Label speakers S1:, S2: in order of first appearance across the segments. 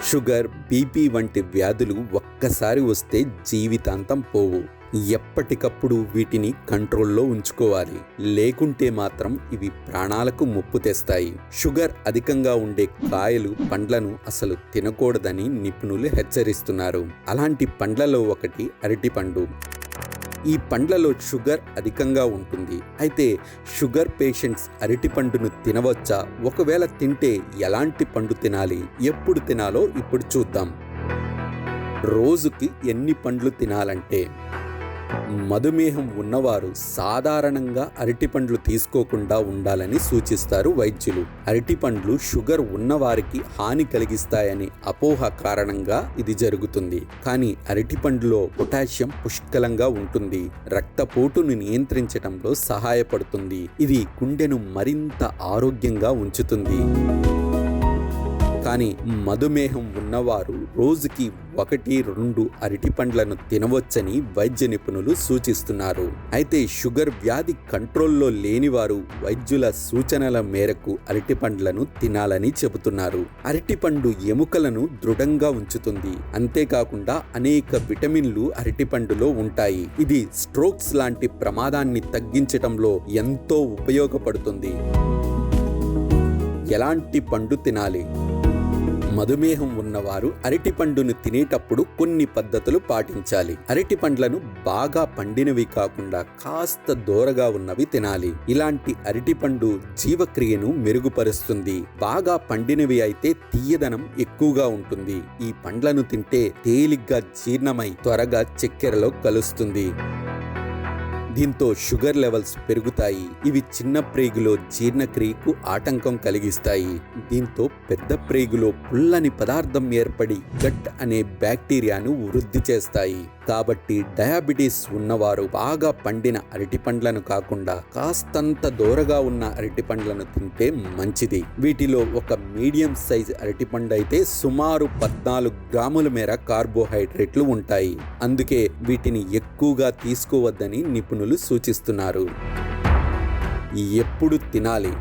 S1: Sugar, BP వంటి వ్యాధులు ఒక్కసారి వస్తే జీవితాంతం పోవు. ఎప్పటికప్పుడు వీటిని కంట్రోల్లో ఉంచుకోవాలి. లేకుంటే మాత్రం ఇవి ప్రాణాలకు ముప్పు తెస్తాయి. షుగర్ అధికంగా ఉండే కాయలు, పండ్లను అసలు తినకూడదని నిపుణులు హెచ్చరిస్తున్నారు. అలాంటి పండ్లలో ఒకటి అరటిపండు. ఈ పండ్లలో షుగర్ అధికంగా ఉంటుంది. అయితే షుగర్ పేషెంట్స్ అరటిపండును తినవచ్చా? ఒకవేళ తింటే ఎలాంటి పండు తినాలి, ఎప్పుడు తినాలో ఇప్పుడు చూద్దాం. రోజుకి ఎన్ని పండ్లు తినాలంటే, మధుమేహం ఉన్నవారు సాధారణంగా అరటిపండ్లు తీసుకోకుండా ఉండాలని సూచిస్తారు వైద్యులు. అరటిపండ్లు షుగర్ ఉన్నవారికి హాని కలిగిస్తాయని అపోహ కారణంగా ఇది జరుగుతుంది. కానీ అరటిపండ్లో పొటాషియం పుష్కలంగా ఉంటుంది. రక్తపోటును నియంత్రించడంలో సహాయపడుతుంది. ఇది గుండెను మరింత ఆరోగ్యంగా ఉంచుతుంది. కానీ మధుమేహం ఉన్నవారు రోజుకి 1-2 అరటిపండ్లను తినవచ్చని వైద్య నిపుణులు సూచిస్తున్నారు. అయితే షుగర్ వ్యాధి కంట్రోల్లో లేనివారు వైద్యుల సూచనల మేరకు అరటిపండ్లను తినాలని చెబుతున్నారు. అరటిపండు ఎముకలను దృఢంగా ఉంచుతుంది. అంతేకాకుండా అనేక విటమిన్లు అరటిపండులో ఉంటాయి. ఇది స్ట్రోక్స్ లాంటి ప్రమాదాన్ని తగ్గించడంలో ఎంతో ఉపయోగపడుతుంది. ఎలాంటి పండు తినాలి? మధుమేహం ఉన్నవారు అరటిపండును తినేటప్పుడు కొన్ని పద్ధతులు పాటించాలి. అరటిపండ్లను బాగా పండినవి కాకుండా కాస్త దూరగా ఉన్నవి తినాలి. ఇలాంటి అరటిపండు జీవక్రియను మెరుగుపరుస్తుంది. బాగా పండినవి అయితే తీయదనం ఎక్కువగా ఉంటుంది. ఈ పండ్లను తింటే తేలిగ్గా జీర్ణమై త్వరగా చక్కెరలో కలుస్తుంది. దీంతో షుగర్ లెవెల్స్ పెరుగుతాయి. ఇవి చిన్న ప్రేగులో జీర్ణక్రియకు ఆటంకం కలిగిస్తాయి. దీంతో పెద్ద ప్రేగులో పుల్లని పదార్థం ఏర్పడి గట్ అనే బ్యాక్టీరియాను వృద్ధి చేస్తాయి. కాబట్టి డయాబెటీస్ ఉన్నవారు బాగా పండిన అరటిపండ్లను కాకుండా కాస్తంత దూరగా ఉన్న అరటిపండ్లను తింటే మంచిది. వీటిలో ఒక మీడియం సైజ్ అరటిపండు అయితే సుమారు 14 గ్రాముల మేర కార్బోహైడ్రేట్లు ఉంటాయి. అందుకే వీటిని ఎక్కువగా తీసుకోవద్దని నిపుణులు సూచిస్తున్నారు. ఎప్పుడు తినాలి?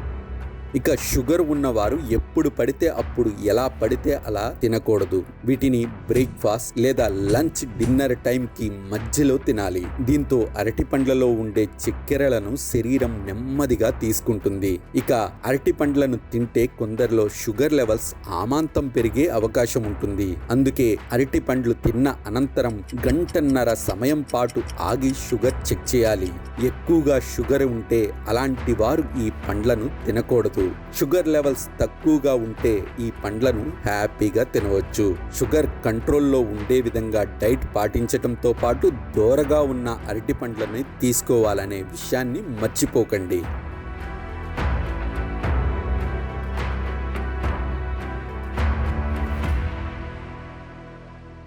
S1: ఇక షుగర్ ఉన్నవారు ఎప్పుడు పడితే అప్పుడు, ఎలా పడితే అలా తినకూడదు. వీటిని బ్రేక్ఫాస్ట్ లేదా లంచ్, డిన్నర్ టైంకి మధ్యలో తినాలి. దీంతో అరటి పండ్లలో ఉండే చక్కెరలను శరీరం నెమ్మదిగా తీసుకుంటుంది. ఇక అరటి పండ్లను తింటే కొందరిలో షుగర్ లెవెల్స్ ఆమాంతం పెరిగే అవకాశం ఉంటుంది. అందుకే అరటి పండ్లు తిన్న అనంతరం 1.5 గంటల సమయం పాటు ఆగి షుగర్ చెక్ చేయాలి. ఎక్కువగా షుగర్ ఉంటే అలాంటి వారు ఈ పండ్లను తినకూడదు. షుగర్ లెవెల్స్ తక్కువగా ఉంటే ఈ పండ్లను హ్యాపీగా తినవచ్చు. షుగర్ కంట్రోల్లో ఉండే విధంగా డైట్ పాటించడంతో పాటు దూరగా ఉన్న అరటి పండ్లని తీసుకోవాలనే విషయాన్ని మర్చిపోకండి.